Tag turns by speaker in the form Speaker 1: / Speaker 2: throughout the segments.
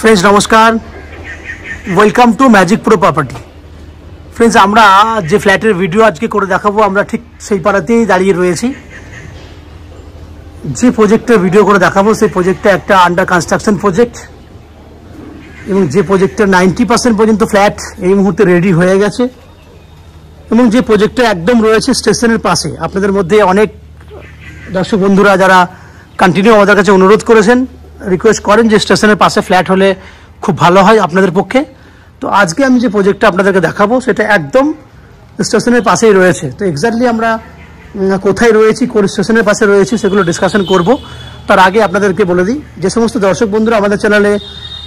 Speaker 1: Friends नमस्कार welcome to magic pro property. Friends আমরা যে ফ্ল্যাটের ভিডিও আজকে করে দেখাবো আমরা ঠিক সেই পাড়াতেই দাঁড়িয়ে রয়েছি। যে প্রজেক্টের ভিডিও করে দেখাবো সেই প্রজেক্টটা একটা আন্ডার কনস্ট্রাকশন প্রজেক্ট এবং যে প্রজেক্টের 90% পর্যন্ত ফ্ল্যাট এই মুহূর্তে রেডি হয়ে গেছে এবং যে প্রজেক্টটা একদম রয়েছে স্টেশনের পাশে। আপনাদের মধ্যে অনেক দর্শক বন্ধুরা যারা কন্টিনিউ আমাদের কাছে অনুরোধ করেছেন রিকোয়েস্ট করেন যে স্টেশনের পাশে ফ্ল্যাট হলে খুব ভালো হয় আপনাদের পক্ষে। তো আজকে আমি যে প্রজেক্টটা আপনাদেরকে দেখাবো সেটা একদম স্টেশনের পাশেই রয়েছে। তো এক্স্যাক্টলি আমরা কোথায় রয়েছি, কোন স্টেশনের পাশে রয়েছি সেগুলো ডিসকাশন করব। তার আগে আপনাদেরকে বলে দিই, যে সমস্ত দর্শক বন্ধুরা আমাদের চ্যানেলে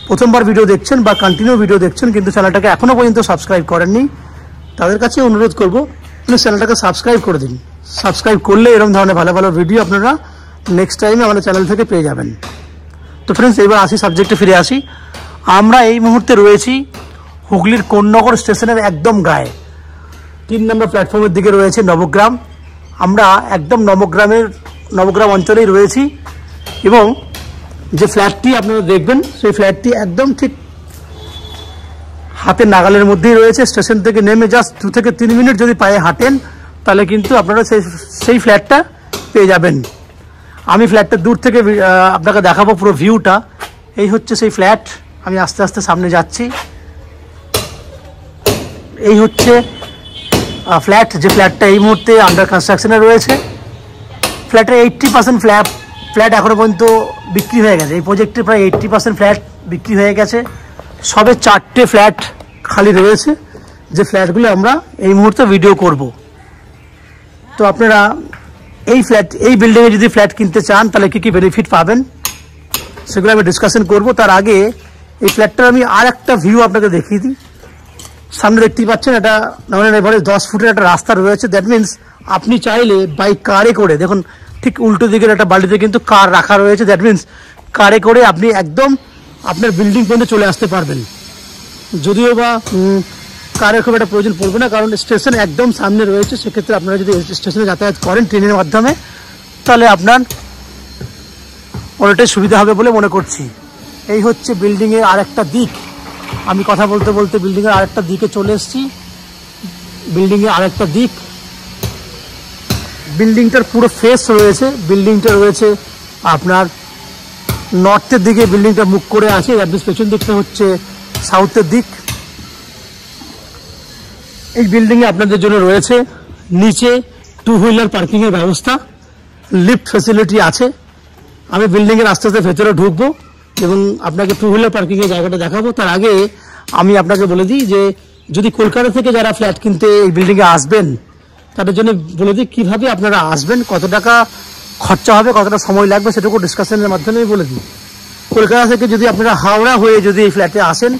Speaker 1: প্রথমবার ভিডিও দেখছেন বা কন্টিনিউ ভিডিও দেখছেন কিন্তু চ্যানেলটাকে এখনও পর্যন্ত সাবস্ক্রাইব করেননি, তাদের কাছে অনুরোধ করবো প্লিজ চ্যানেলটাকে সাবস্ক্রাইব করে দিন। সাবস্ক্রাইব করলে এরকম ধরনের ভালো ভালো ভিডিও আপনারা নেক্সট টাইমে আমাদের চ্যানেল থেকে পেয়ে যাবেন। তো ফ্রেন্ডস এবার আসি সাবজেক্টে ফিরে আসি। আমরা এই মুহূর্তে রয়েছি হুগলির কোন্নগর স্টেশনের একদম গায়ে 3 নম্বর প্ল্যাটফর্মের দিকে রয়েছে নবগ্রাম। আমরা একদম নবগ্রাম অঞ্চলেই রয়েছি এবং যে ফ্ল্যাটটি আপনারা দেখবেন সেই ফ্ল্যাটটি একদম ঠিক হাতের নাগালের মধ্যেই রয়েছে। স্টেশন থেকে নেমে জাস্ট 2 থেকে 3 মিনিট যদি পায়ে হাঁটেন তাহলে কিন্তু আপনারা সেই ফ্ল্যাটটা পেয়ে যাবেন। আমি ফ্ল্যাটটা দূর থেকে আপনাকে দেখাবো পুরো ভিউটা। এই হচ্ছে সেই ফ্ল্যাট। আমি আস্তে আস্তে সামনে যাচ্ছি। এই হচ্ছে ফ্ল্যাট, যে ফ্ল্যাটটা এই মুহূর্তে আন্ডার কনস্ট্রাকশনে রয়েছে। ফ্ল্যাটের 80% ফ্ল্যাট এখনও পর্যন্ত বিক্রি হয়ে গেছে। এই প্রজেক্টে প্রায় 80% ফ্ল্যাট বিক্রি হয়ে গেছে। সবে 4টে ফ্ল্যাট খালি রয়েছে, যে ফ্ল্যাটগুলো আমরা এই মুহূর্তে ভিডিও করব। তো আপনারা এই বিল্ডিংয়ে যদি ফ্ল্যাট কিনতে চান তাহলে কী কী বেনিফিট পাবেন সেগুলো আমি ডিসকাশন করব। তার আগে এই ফ্ল্যাটটার আমি আর একটা ভিউ আপনাকে দেখিয়ে দিই। সামনে দেখতেই পাচ্ছেন এটা এভারেজ 10 ফুটের একটা রাস্তা রয়েছে। দ্যাট মিনস আপনি চাইলে বাই কারে করে, দেখুন ঠিক উল্টো দিকের একটা বাড়িতে কিন্তু কার রাখা রয়েছে। দ্যাট মিনস কারে করে আপনি একদম আপনার বিল্ডিং পর্যন্ত চলে আসতে পারবেন। যদিও বা কারের খুব একটা প্রয়োজন পড়বে না, কারণ স্টেশন একদম সামনে রয়েছে। সেক্ষেত্রে আপনারা যদি স্টেশনে যাতায়াত করেন ট্রেনের মাধ্যমে তাহলে আপনার অনেকটাই সুবিধা হবে বলে মনে করছি। এই হচ্ছে বিল্ডিংয়ের আরেকটা দিক। আমি কথা বলতে বলতে বিল্ডিংয়ের আরেকটা দিকে চলে এসেছি। বিল্ডিংয়ের আরেকটা দিক, বিল্ডিংটার পুরো ফেস রয়েছে। বিল্ডিংটা রয়েছে আপনার নর্থের দিকে, বিল্ডিংটা মুখ করে আছে। পেছন দিকটা হচ্ছে সাউথের দিক। এই বিল্ডিংয়ে আপনাদের জন্য রয়েছে নিচে 2 হুইলার পার্কিংয়ের ব্যবস্থা, লিফট ফ্যাসিলিটি আছে। আমি বিল্ডিংয়ের আস্তে আস্তে ভেতরে ঢুকবো এবং আপনাকে 2 হুইলার পার্কিংয়ের জায়গাটা দেখাবো। তার আগে আমি আপনাকে বলে দিই যে যদি কলকাতা থেকে যারা ফ্ল্যাট কিনতে এই বিল্ডিংয়ে আসবেন তাদের জন্য বলে দিই কীভাবে আপনারা আসবেন, কত টাকা খরচা হবে, কতটা সময় লাগবে সেটুকু ডিসকাশনের মাধ্যমে বলে দিই। কলকাতা থেকে যদি আপনারা হাওড়া হয়ে যদি এই ফ্ল্যাটে আসেন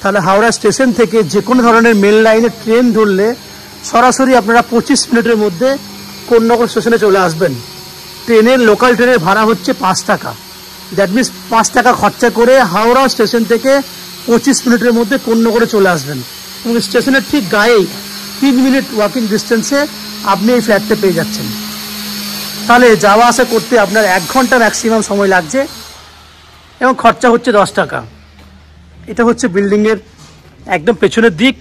Speaker 1: তাহলে হাওড়া স্টেশন থেকে যে কোনো ধরনের মেল লাইনে ট্রেন ধরলে সরাসরি আপনারা 25 মিনিটের মধ্যে কোন্নগর স্টেশনে চলে আসবেন। লোকাল ট্রেনের ভাড়া হচ্ছে 5 টাকা। দ্যাট মিনস 5 টাকা খরচা করে হাওড়া স্টেশন থেকে 25 মিনিটের মধ্যে কোন্নগরে চলে আসবেন এবং স্টেশনের ঠিক গায়েই 3 মিনিট ওয়াকিং ডিস্টেন্সে আপনি এই ফ্ল্যাটটা পেয়ে যাচ্ছেন। তাহলে যাওয়া আসা করতে আপনার 1 ঘন্টা ম্যাক্সিমাম সময় লাগছে এবং খরচা হচ্ছে 10 টাকা। এটা হচ্ছে বিল্ডিংয়ের একদম পেছনের দিক।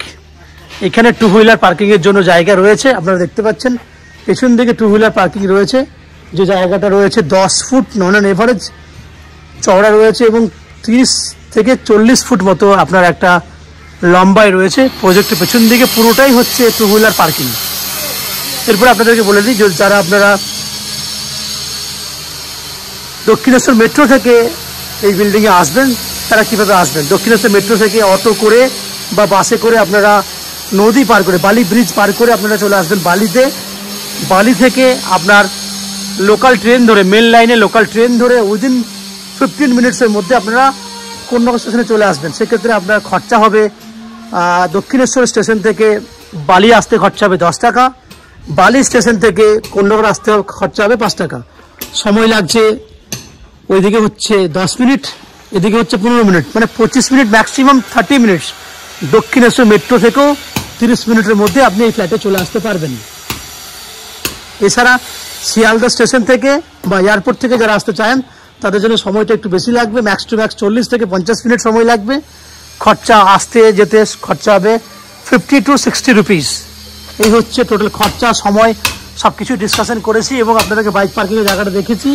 Speaker 1: এখানে 2 হুইলার পার্কিংয়ের জন্য জায়গা রয়েছে। আপনারা দেখতে পাচ্ছেন পেছন দিকে 2 হুইলার পার্কিং রয়েছে, যে জায়গাটা রয়েছে 10 ফুট নন এভারেজ চওড়া রয়েছে এবং 30 থেকে 40 ফুট মতো আপনার একটা লম্বায় রয়েছে। প্রজেক্টের পেছন দিকে পুরোটাই হচ্ছে 2 হুইলার পার্কিং। এরপর আপনাদেরকে বলে দিই যারা আপনারা দক্ষিণেশ্বর মেট্রো থেকে এই বিল্ডিংয়ে আসবেন তারা কীভাবে আসবেন। দক্ষিণেশ্বর মেট্রো থেকে অটো করে বা বাসে করে আপনারা নদী পার করে, বালি ব্রিজ পার করে আপনারা চলে আসবেন বালিতে। বালি থেকে আপনার লোকাল ট্রেন ধরে, মেল লাইনে লোকাল ট্রেন ধরে উইদিন 15 মিনিটসের মধ্যে আপনারা কোন্নগর স্টেশনে চলে আসবেন। সেক্ষেত্রে আপনার খরচা হবে দক্ষিণেশ্বর স্টেশন থেকে বালি আসতে খরচা হবে 10 টাকা, বালি স্টেশন থেকে কোন্নগর আসতে খরচা হবে 5 টাকা। সময় লাগছে ওইদিকে হচ্ছে 10 মিনিট, এদিকে হচ্ছে 15 মিনিট, মানে 25 minute maximum 30 minutes. Dakshineswar metro থেকেও 30 মিনিটের মধ্যে আপনি এই ফ্ল্যাটে চলে আসতে পারবেন। এছাড়া শিয়ালদা স্টেশন থেকে বা এয়ারপোর্ট থেকে যারা আসতে চান তাদের জন্য সময়টা একটু বেশি লাগবে, ম্যাক্স টু ম্যাক্স 40 থেকে 50 মিনিট সময় লাগবে। খরচা আসতে যেতে খরচা হবে 50 to 60 রুপিস। এই হচ্ছে টোটাল খরচা, সময় সব কিছু ডিসকাশন করেছি এবং আপনাদেরকে বাইক পার্কিংয়ের জায়গাটা দেখেছি।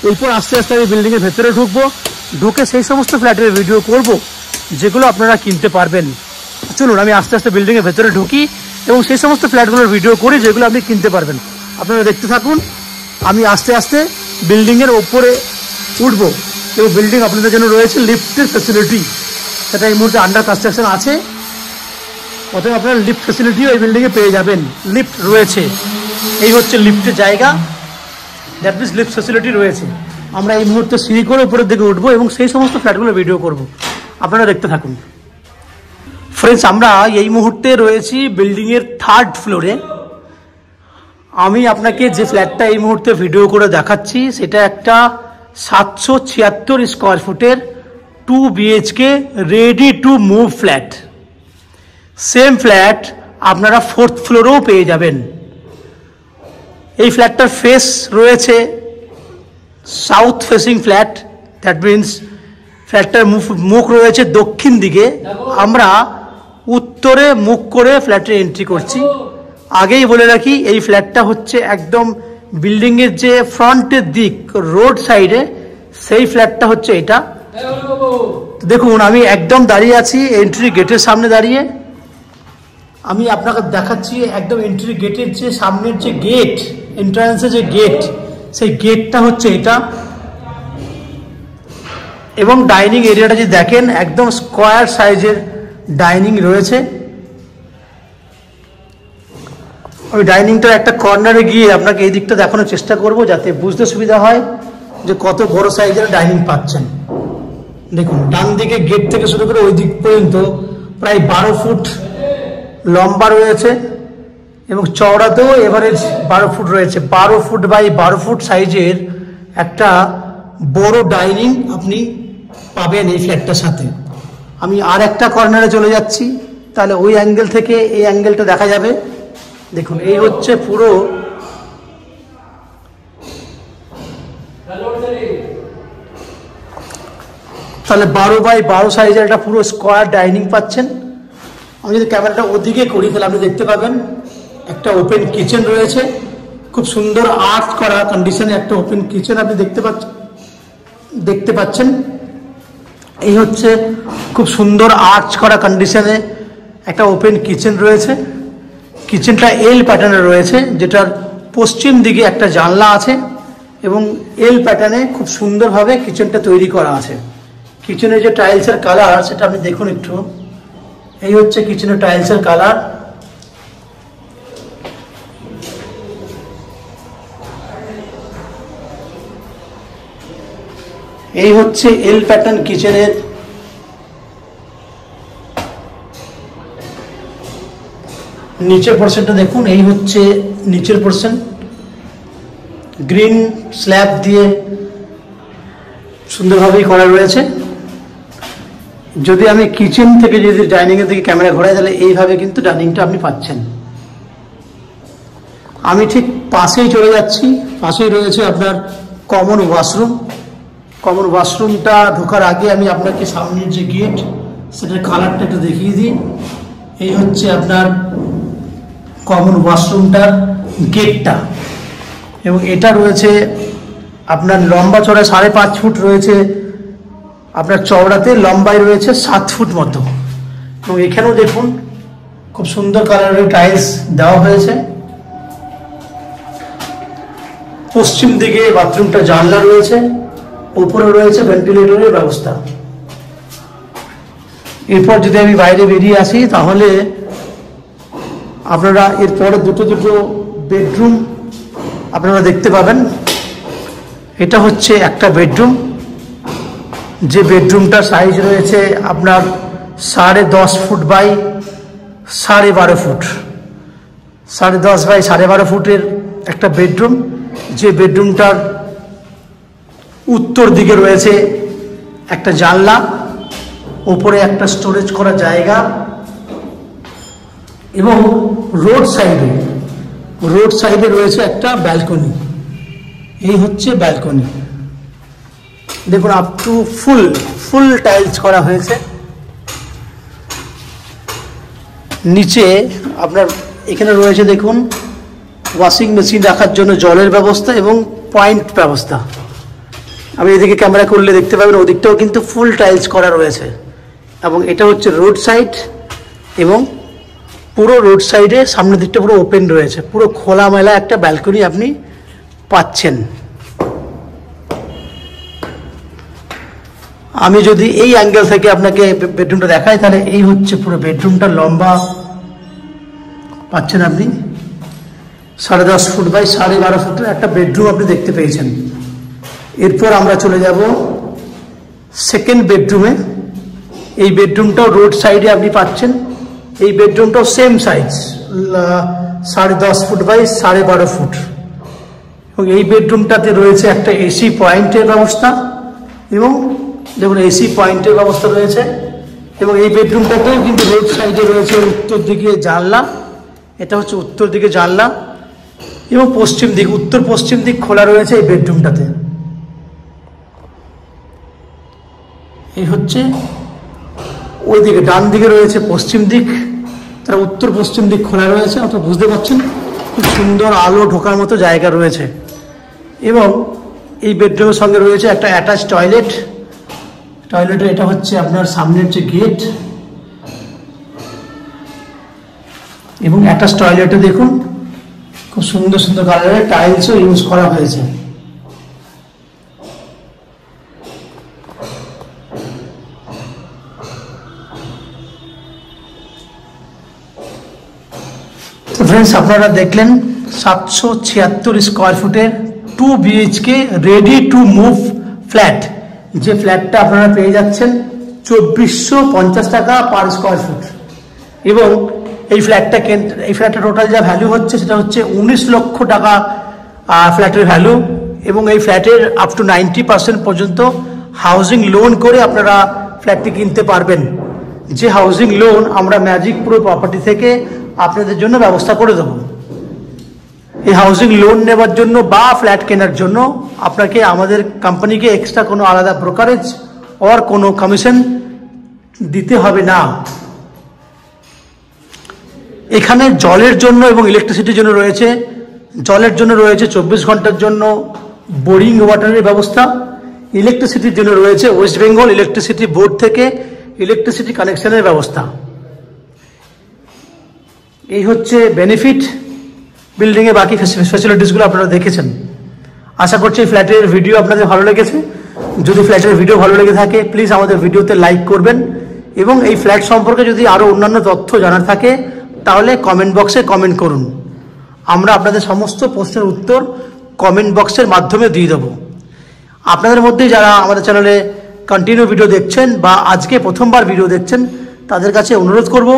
Speaker 1: এরপর আস্তে আস্তে আমি বিল্ডিংয়ের ভেতরে ঢুকবো, ঢুকে সেই সমস্ত ফ্ল্যাটের ভিডিও করব যেগুলো আপনারা কিনতে পারবেন। চলুন আমি আস্তে আস্তে বিল্ডিংয়ের ভেতরে ঢুকি এবং সেই সমস্ত ফ্ল্যাটগুলোর ভিডিও করি যেগুলো আপনি কিনতে পারবেন। আপনারা দেখতে থাকুন। আমি আস্তে আস্তে বিল্ডিংয়ের ওপরে উঠবো এবং বিল্ডিং আপনাদের জন্য রয়েছে লিফটের ফ্যাসিলিটি, সেটা এই মুহূর্তে আন্ডার কনস্ট্রাকশন আছে। অতএব আপনারা লিফট ফ্যাসিলিটিও এই বিল্ডিংয়ে পেয়ে যাবেন, লিফট রয়েছে। এই হচ্ছে লিফটের জায়গা, দ্যাট মিনস লিফট ফ্যাসিলিটি রয়েছে। আমরা এই মুহূর্তে সিঁড়ি করে উপরের দিকে উঠবো এবং সেই সমস্ত ফ্ল্যাটগুলো ভিডিও করব, আপনারা দেখতে থাকুন। ফ্রেন্ডস, আমরা এই মুহূর্তে রয়েছি বিল্ডিংয়ের 3rd ফ্লোরে। আমি আপনাকে যে ফ্ল্যাটটা এই মুহূর্তে ভিডিও করে দেখাচ্ছি সেটা একটা 776 স্কোয়ার ফুটের 2 BHK ready to move flat. Same flat আপনারা 4th ফ্লোরেও পেয়ে যাবেন। এই ফ্ল্যাটটার ফেস রয়েছে south facing flat, that means ফ্ল্যাটটার মুখ রয়েছে দক্ষিণ দিকে। আমরা উত্তরে মুখ করে ফ্ল্যাটে এন্ট্রি করছি। আগেই বলে রাখি, এই ফ্ল্যাটটা হচ্ছে একদম বিল্ডিংয়ের যে ফ্রন্টের দিক, রোড সাইডে, সেই ফ্ল্যাটটা হচ্ছে এটা। দেখুন, আমি একদম দাঁড়িয়ে আছি এন্ট্রি গেটের সামনে দাঁড়িয়ে। আমি আপনাকে দেখাচ্ছি একদম এন্ট্রি গেটের যে সামনের যে গেট, এন্ট্রান্সের যে গেট, সেই গেটটা হচ্ছে এটা। এবং ডাইনিং এরিয়াটা যদি দেখেন, একদম স্কোয়ার সাইজের ডাইনিং রয়েছে। আমি ডাইনিংটার একটা কর্নারে গিয়ে আপনাকে এই দিকটা দেখানোর চেষ্টা করব যাতে বুঝতে সুবিধা হয় যে কত বড় সাইজের ডাইনিং পাচ্ছেন। দেখুন, ডান দিকে গেট থেকে শুরু করে ওই দিক পর্যন্ত প্রায় 12 ফুট লম্বা রয়েছে এবং চওড়াতেও এভারেজ 12 ফুট রয়েছে। 12 ফুট বাই 12 ফুট সাইজের একটা বড় ডাইনিং আপনি পাবেন এই ফ্ল্যাটটার সাথে। আমি আর একটা কর্নারে চলে যাচ্ছি, তাহলে ওই অ্যাঙ্গেল থেকে এই অ্যাঙ্গেলটা দেখা যাবে। দেখুন, এই হচ্ছে পুরো তাহলে 12 বাই 12 সাইজের একটা পুরো স্কোয়ার ডাইনিং পাচ্ছেন। আমি যদি ক্যামেরাটা ওদিকে করি তাহলে আপনি দেখতে পাবেন একটা ওপেন কিচেন রয়েছে, খুব সুন্দর আর্ট করা কন্ডিশনে একটা ওপেন কিচেন আপনি দেখতে পাচ্ছেন। এই হচ্ছে খুব সুন্দর আর্চ করা কন্ডিশনে একটা ওপেন কিচেন রয়েছে। কিচেনটা এল প্যাটার্নে রয়েছে, যেটার পশ্চিম দিকে একটা জানলা আছে এবং এল প্যাটার্নে খুব সুন্দরভাবে কিচেনটা তৈরি করা আছে। কিচেনের যে টাইলসের কালার সেটা আপনি দেখুন একটু। এই হচ্ছে কিচেনের টাইলসের কালার। এই হচ্ছে এল প্যাটার্ন কিচেনের নিচের পোর্শনটা দেখুন। এই হচ্ছে নিচের পোর্শন, গ্রিন স্ল্যাব দিয়ে সুন্দরভাবেই করা রয়েছে। যদি আমি কিচেন থেকে যদি ডাইনিংয়ের দিকে ক্যামেরা ঘোরাই তাহলে এইভাবে কিন্তু ডাইনিংটা আপনি পাচ্ছেন। আমি ঠিক পাশেই চলে যাচ্ছি, পাশেই রয়েছে আপনার কমন ওয়াশরুম। কমন ওয়াশরুমটা ঢোকার আগে আমি আপনাকে সামনের যে গেট সেটার কালারটা একটু দেখিয়ে দিই। এই হচ্ছে আপনার কমন ওয়াশরুমটার গেটটা এবং এটা রয়েছে আপনার লম্বা চড়া 5.5 ফুট রয়েছে, আপনার চওড়াতে লম্বায় রয়েছে 7 ফুট মতো। এবং এখানেও দেখুন খুব সুন্দর কালারের টাইলস দেওয়া হয়েছে। পশ্চিম দিকে বাথরুমটা জানলা রয়েছে, উপরে রয়েছে ভেন্টিলেটরের ব্যবস্থা। এরপর যদি আমি বাইরে বেরিয়ে আসি তাহলে আপনারা এরপরে দুটো বেডরুম আপনারা দেখতে পাবেন। এটা হচ্ছে একটা বেডরুম, যে বেডরুমটার সাইজ রয়েছে আপনার 10.5 ফুট বাই 12.5 ফুট, 10.5 বাই 12.5 ফুটের একটা বেডরুম। যে বেডরুমটার উত্তর দিকে রয়েছে একটা জানলা, উপরে একটা স্টোরেজ করা জায়গা এবং রোড সাইডে রয়েছে একটা ব্যালকনি। এই হচ্ছে ব্যালকনি। দেখুন আপ টু ফুল টাইলস করা হয়েছে। নিচে আপনার এখানে রয়েছে দেখুন ওয়াশিং মেশিন রাখার জন্য জলের ব্যবস্থা এবং পয়েন্ট ব্যবস্থা। আমি এদিকে ক্যামেরা করলে দেখতে পাবেন ওদিকটাও কিন্তু ফুল টাইলস করা রয়েছে। এবং এটা হচ্ছে রোড সাইড, এবং পুরো রোড সাইডে সামনের দিকটা পুরো ওপেন রয়েছে, পুরো খোলামেলা একটা ব্যালকনি আপনি পাচ্ছেন। আমি যদি এই অ্যাঙ্গেল থেকে আপনাকে বেডরুমটা দেখাই, তাহলে এই হচ্ছে পুরো বেডরুমটা, লম্বা পাচ্ছেন আপনি 10.5 ফুট বাই 12.5 ফুটের একটা বেডরুম আপনি দেখতে পেয়েছেন। এরপর আমরা চলে যাব সেকেন্ড বেডরুমে। এই বেডরুমটাও রোড সাইডে আপনি পাচ্ছেন। এই বেডরুমটাও same size 10.5 foot by 12.5 foot, এবং এই বেডরুমটাতে রয়েছে একটা এসি পয়েন্টের ব্যবস্থা, এবং দেখুন এসি পয়েন্টের ব্যবস্থা রয়েছে। এবং এই বেডরুমটাতেও কিন্তু রোড সাইডে রয়েছে উত্তর দিকে জানলা, এটা হচ্ছে উত্তর দিকে জানলা, এবং পশ্চিম দিক, উত্তর পশ্চিম দিক খোলা রয়েছে এই বেডরুমটাতে। এই হচ্ছে ওই দিকে ডান দিকে রয়েছে পশ্চিম দিক, তারা উত্তর পশ্চিম দিক খোলা রয়েছে। আপনারা বুঝতে পারছেন খুব সুন্দর আলো ঢোকার মতো জায়গা রয়েছে। এবং এই বেডরুমের সঙ্গে রয়েছে একটা অ্যাটাচ টয়লেট। টয়লেটের এটা হচ্ছে আপনার সামনের যে গেট, এবং অ্যাটাচ টয়লেটে দেখুন খুব সুন্দর সুন্দর কালারের টাইলসও ইউজ করা হয়েছে। তো ফ্রেন্ডস, আপনারা দেখলেন 776 স্কোয়ার ফুটের 2 BHK ready to move flat. যে ফ্ল্যাটটা আপনারা পেয়ে যাচ্ছেন 2450 টাকা পার স্কোয়ার ফুট। এবং এই ফ্ল্যাটের টোটাল যা ভ্যালু হচ্ছে সেটা হচ্ছে 19 লক্ষ টাকা ফ্ল্যাটের ভ্যালু। এবং এই ফ্ল্যাটের আপ টু 90% পর্যন্ত হাউজিং লোন করে আপনারা ফ্ল্যাটটি কিনতে পারবেন। যে হাউজিং লোন আমরা ম্যাজিক প্রো প্রপার্টি থেকে আপনাদের জন্য ব্যবস্থা করে দেব। এই হাউজিং লোন নেবার জন্য বা ফ্ল্যাট কেনার জন্য আপনাকে আমাদের কোম্পানিকে এক্সট্রা কোনো আলাদা ব্রোকারেজ আর কোনো কমিশন দিতে হবে না। এখানে জলের জন্য এবং ইলেকট্রিসিটির জন্য রয়েছে, জলের জন্য রয়েছে 24 ঘন্টার জন্য বোরিং ওয়াটারের ব্যবস্থা। ইলেকট্রিসিটির জন্য রয়েছে ওয়েস্ট বেঙ্গল ইলেকট্রিসিটি বোর্ড থেকে ইলেকট্রিসিটি কানেকশনের ব্যবস্থা। এই হচ্ছে বেনিফিট। বিল্ডিংয়ে বাকি ফ্যাসিলিটিসগুলো আপনারা দেখেছেন। আশা করছি এই ফ্ল্যাটের ভিডিও আপনাদের ভালো লেগেছে। যদি ফ্ল্যাটের ভিডিও ভালো লেগে থাকে প্লিজ আমাদের ভিডিওতে লাইক করবেন, এবং এই ফ্ল্যাট সম্পর্কে যদি আরও অন্যান্য তথ্য জানার থাকে তাহলে কমেন্ট বক্সে কমেন্ট করুন। আমরা আপনাদের সমস্ত প্রশ্নের উত্তর কমেন্ট বক্সের মাধ্যমে দিয়ে দেবো। আপনাদের মধ্যে যারা আমাদের চ্যানেলে কন্টিনিউ ভিডিও দেখছেন বা আজকে প্রথমবার ভিডিও দেখছেন, তাদের কাছে অনুরোধ করব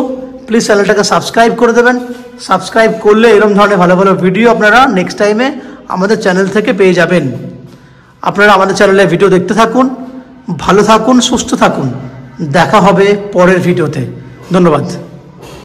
Speaker 1: প্লিজ চ্যানেলটাকে সাবস্ক্রাইব করে দেবেন। সাবস্ক্রাইব করলে এরকম ধরনের ভালো ভালো ভিডিও আপনারা নেক্সট টাইমে আমাদের চ্যানেল থেকে পেয়ে যাবেন। আপনারা আমাদের চ্যানেলে ভিডিও দেখতে থাকুন, ভালো থাকুন, সুস্থ থাকুন। দেখা হবে পরের ভিডিওতে। ধন্যবাদ।